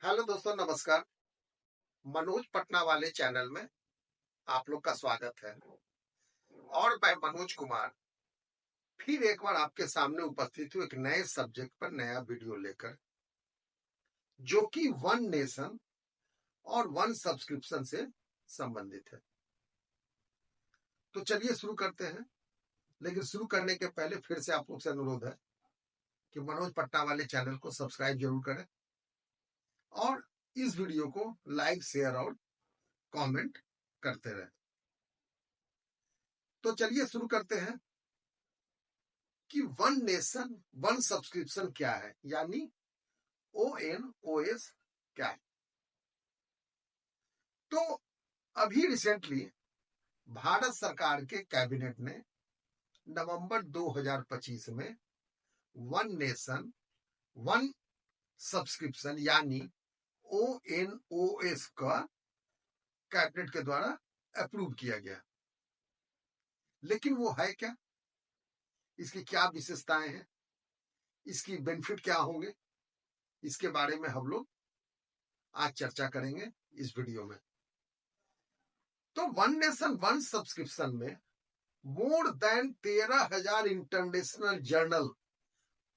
Hello दोस्तों, नमस्कार। मनोज पटना वाले चैनल में आप लोग का स्वागत है। और मैं मनोज कुमार फिर एक बार आपके सामने उपस्थित हूँ एक नए सब्जेक्ट पर नया वीडियो लेकर, जो कि वन नेशन और वन सब्सक्रिप्शन से संबंधित है। तो चलिए शुरू करते हैं। लेकिन शुरू करने के पहले फिर से आप लोग से अनुरोध है कि मनोज पटना वाले चैनल को सब्सक्राइब जरूर करें और इस वीडियो को लाइक, शेयर और कमेंट करते रहें। तो चलिए शुरू करते हैं कि वन नेशन वन सब्सक्रिप्शन क्या है, यानी ONOS क्या है। तो अभी रिसेंटली भारत सरकार के कैबिनेट ने नवंबर 2025 में वन नेशन वन सब्सक्रिप्शन यानी ONOS का कैबिनेट के द्वारा अप्रूव किया गया। लेकिन वो है क्या, इसकी क्या विशेषताएं हैं, इसकी बेनिफिट क्या होंगे, इसके बारे में हम लोग आज चर्चा करेंगे इस वीडियो में। तो वन नेशन वन सब्सक्रिप्शन में more than 13,000 international journal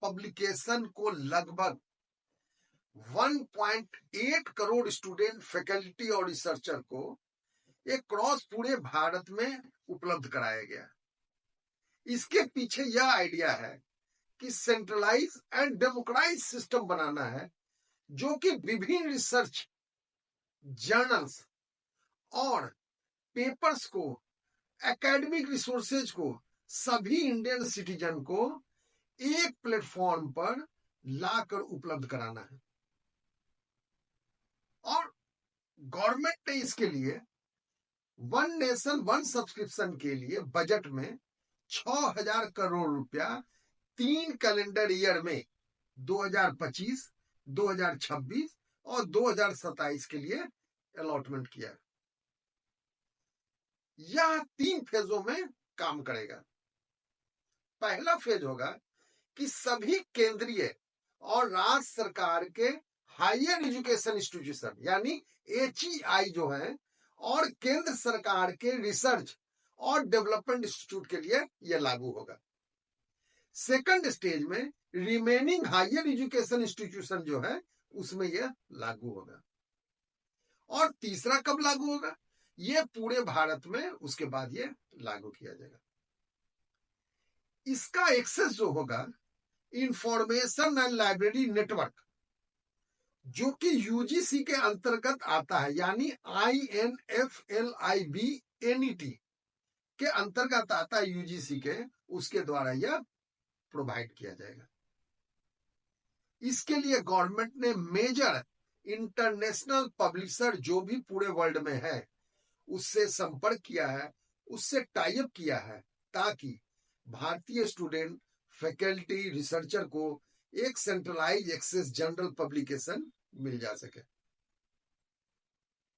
publication को लगभग 1.8 करोड़ स्टूडेंट, फैकल्टी और रिसर्चर को एक क्रॉस पूरे भारत में उपलब्ध कराया गया। इसके पीछे यह आइडिया है कि सेंट्रलाइज एंड डेमोक्राइज सिस्टम बनाना है, जो कि विभिन्न रिसर्च जर्नल्स और पेपर्स को, एकेडमिक रिसोर्सेज को सभी इंडियन सिटीजन को एक प्लेटफॉर्म पर लाकर उपलब्ध कराना है। और गवर्नमेंट ने इसके लिए वन नेशन वन सब्सक्रिप्शन के लिए बजट में 6,000 करोड़ रुपया 3 कैलेंडर ईयर में 2025, 2026 और 2027 के लिए अलॉटमेंट किया। यह 3 फेजों में काम करेगा। पहला फेज होगा कि सभी केंद्रीय और राज्य सरकार के हायर एजुकेशन इंस्टीट्यूशन यानी HEI जो है और केंद्र सरकार के रिसर्च और डेवलपमेंट इंस्टीट्यूट के लिए यह लागू होगा। सेकंड स्टेज में रिमेनिंग हायर एजुकेशन इंस्टीट्यूशन जो है उसमें यह लागू होगा। और तीसरा कब लागू होगा, यह पूरे भारत में उसके बाद यह लागू किया जाएगा। इसका एक्सेस जो होगा इंफॉर्मेशन एंड लाइब्रेरी नेटवर्क, जो कि UGC के अंतर्गत आता है, यानी INFLIBNET के अंतर्गत आता है UGC के, उसके द्वारा यह प्रोवाइड किया जाएगा। इसके लिए गवर्नमेंट ने मेजर इंटरनेशनल पब्लिशर जो भी पूरे वर्ल्ड में है उससे संपर्क किया है, उससे टाई अप किया है, ताकि भारतीय स्टूडेंट, फैकल्टी, रिसर्चर को एक सेंट्रलाइज एक्सेस जनरल पब्लिकेशन मिल जा सके।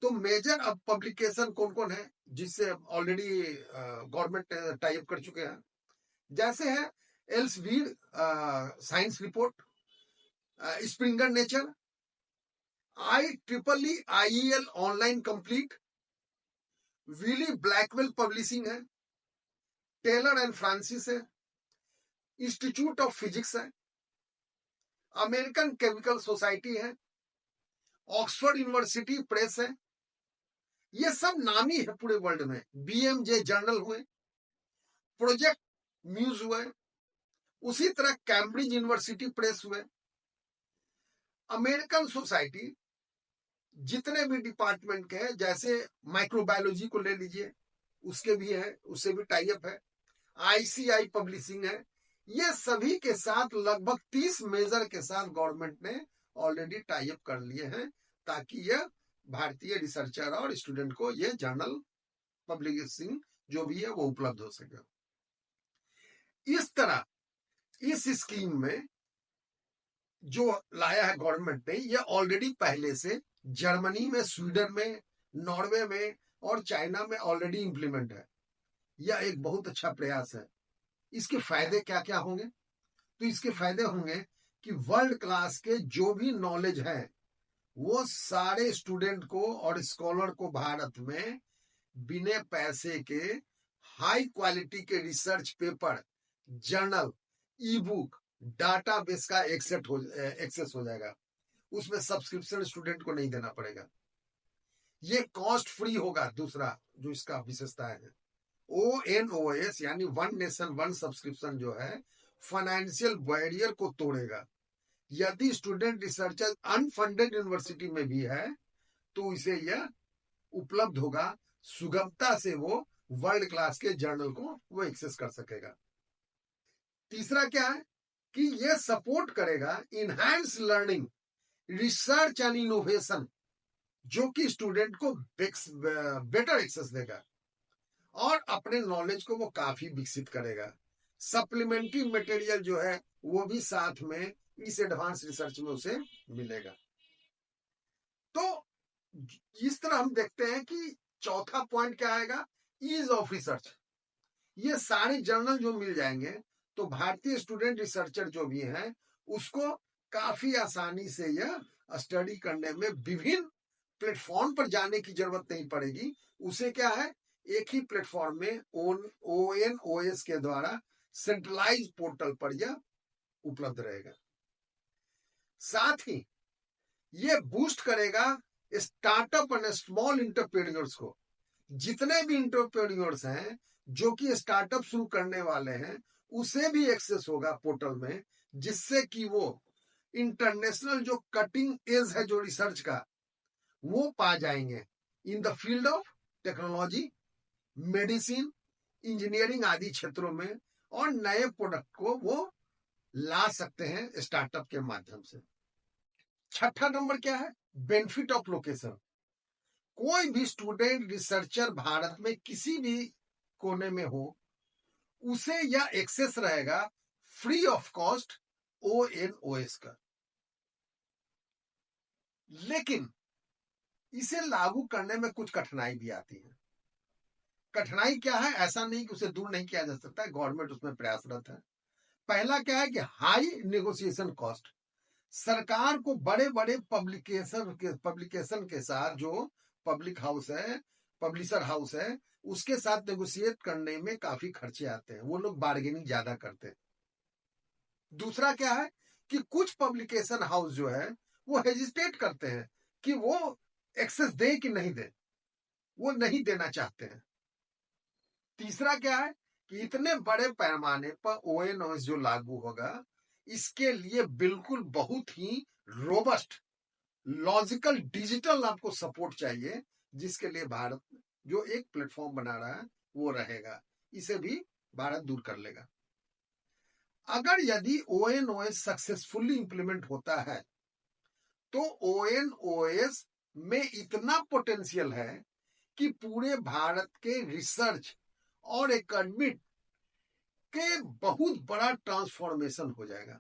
तो मेजर अब पब्लिकेशन कौन कौन है जिससे ऑलरेडी गवर्नमेंट टाई अप कर चुके हैं, जैसे है Elsevier Science Report, Springer Nature, IEEE IEL online complete, Wiley Blackwell Publishing है, टेलर एंड फ्रांसिस है, इंस्टीट्यूट ऑफ फिजिक्स है, अमेरिकन केमिकल सोसाइटी है, ऑक्सफोर्ड यूनिवर्सिटी प्रेस है। ये सब नामी है पूरे वर्ल्ड में। BMJ जर्नल हुए, प्रोजेक्ट म्यूज हुए, उसी तरह कैम्ब्रिज यूनिवर्सिटी प्रेस हुए। अमेरिकन सोसाइटी जितने भी डिपार्टमेंट के हैं, जैसे माइक्रोबायोलॉजी को ले लीजिए, उसके भी है, उससे भी टाई अप है। ICI पब्लिशिंग है। ये सभी के साथ लगभग 30 मेजर के साथ गवर्नमेंट ने ऑलरेडी टाई अप कर लिए हैं, ताकि यह भारतीय रिसर्चर और स्टूडेंट को यह जर्नल पब्लिशिंग जो भी है वो उपलब्ध हो सके। इस तरह इस स्कीम में जो लाया है गवर्नमेंट ने, यह ऑलरेडी पहले से जर्मनी में, स्वीडन में, नॉर्वे में और चाइना में ऑलरेडी इंप्लीमेंट है। यह एक बहुत अच्छा प्रयास है। इसके फायदे क्या क्या होंगे, तो इसके फायदे होंगे कि वर्ल्ड क्लास के जो भी नॉलेज है वो सारे स्टूडेंट को और स्कॉलर को भारत में बिना पैसे के हाई क्वालिटी के रिसर्च पेपर, जर्नल, ई बुक, डाटाबेस का एक्सेस हो जाएगा। उसमें सब्सक्रिप्शन स्टूडेंट को नहीं देना पड़ेगा। ये कॉस्ट फ्री होगा। दूसरा जो इसका विशेषता है, ONOS यानी वन नेशन वन सब्सक्रिप्शन जो है फाइनेंशियल बैरियर को तोड़ेगा। यदि स्टूडेंट रिसर्चर अनफंडेड यूनिवर्सिटी में भी है तो इसे यह उपलब्ध होगा। सुगमता से वो वर्ल्ड क्लास के जर्नल को वो एक्सेस कर सकेगा। तीसरा क्या है कि ये सपोर्ट करेगा enhance learning, research and innovation, जो कि स्टूडेंट को बेटर एक्सेस देगा और अपने नॉलेज को वो काफी विकसित करेगा। सप्लीमेंट्री मटेरियल जो है वो भी साथ में इस एडवांस रिसर्च में उसे मिलेगा। तो इस तरह हम देखते हैं कि चौथा पॉइंट क्या आएगा, ईज ऑफ रिसर्च। ये सारे जर्नल जो मिल जाएंगे तो भारतीय स्टूडेंट रिसर्चर जो भी हैं उसको काफी आसानी से यह स्टडी करने में विभिन्न प्लेटफॉर्म पर जाने की जरूरत नहीं पड़ेगी। उसे क्या है, एक ही प्लेटफॉर्म में ONOS के द्वारा सेंट्रलाइज पोर्टल पर यह उपलब्ध रहेगा। साथ ही ये बूस्ट करेगा स्टार्टअप एंड स्मॉल एंटरप्रेन्योर्स को। जितने भी एंटरप्रेन्योर्स हैं जो कि स्टार्टअप शुरू करने वाले हैं उसे भी एक्सेस होगा पोर्टल में, जिससे कि वो इंटरनेशनल जो कटिंग एज है जो रिसर्च का वो पा जाएंगे in the field of technology, medicine, engineering आदि क्षेत्रों में, और नए प्रोडक्ट को वो ला सकते हैं स्टार्टअप के माध्यम से। छठा नंबर क्या है, बेनिफिट ऑफ लोकेशन। कोई भी स्टूडेंट रिसर्चर भारत में किसी भी कोने में हो उसे यह एक्सेस रहेगा फ्री ऑफ कॉस्ट ONOS का। लेकिन इसे लागू करने में कुछ कठिनाई भी आती है। कठिनाई क्या है, ऐसा नहीं कि उसे दूर नहीं किया जा सकता है, गवर्नमेंट उसमें प्रयासरत है। पहला क्या है कि हाई नेगोशिएशन कॉस्ट। सरकार को बड़े बड़े पब्लिकेशन के साथ, जो पब्लिक हाउस है, पब्लिशर हाउस है, उसके साथ नेगोशिएट करने में काफी खर्चे आते हैं। वो लोग बार्गेनिंग ज्यादा करते हैं। दूसरा क्या है कि कुछ पब्लिकेशन हाउस जो है वो हेजिटेट करते हैं कि वो एक्सेस दे कि नहीं दे, वो नहीं देना चाहते हैं। तीसरा क्या है कि इतने बड़े पैमाने पर ONOS जो लागू होगा इसके लिए बिल्कुल बहुत ही रोबस्ट लॉजिकल डिजिटल आपको सपोर्ट चाहिए, जिसके लिए भारत जो एक प्लेटफॉर्म बना रहा है वो रहेगा। इसे भी भारत दूर कर लेगा। अगर यदि ONOS सक्सेसफुली इंप्लीमेंट होता है तो ONOS में इतना पोटेंशियल है कि पूरे भारत के रिसर्च और एकेडमिक के बहुत बड़ा ट्रांसफॉर्मेशन हो जाएगा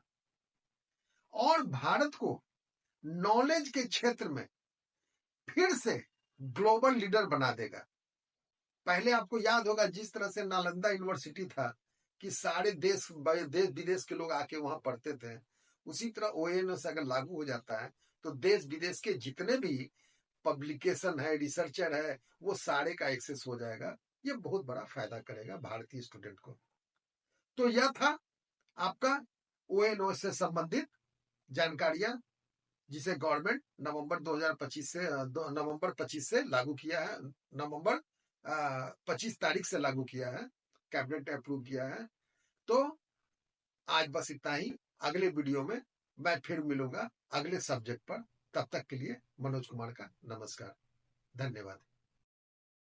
और भारत को नॉलेज के क्षेत्र में फिर से ग्लोबल लीडर बना देगा। पहले आपको याद होगा जिस तरह से नालंदा यूनिवर्सिटी था कि सारे देश विदेश के लोग आके वहां पढ़ते थे, उसी तरह ONOS अगर लागू हो जाता है तो देश विदेश के जितने भी पब्लिकेशन है, रिसर्चर है, वो सारे का एक्सेस हो जाएगा। ये बहुत बड़ा फायदा करेगा भारतीय स्टूडेंट को। तो यह था आपका ONOS से संबंधित जानकारियां, जिसे गवर्नमेंट नवंबर 25 से लागू किया है। नवंबर 25 तारीख से लागू किया है, कैबिनेट ने अप्रूव किया है। तो आज बस इतना ही। अगले वीडियो में मैं फिर मिलूंगा अगले सब्जेक्ट पर। तब तक के लिए मनोज कुमार का नमस्कार, धन्यवाद।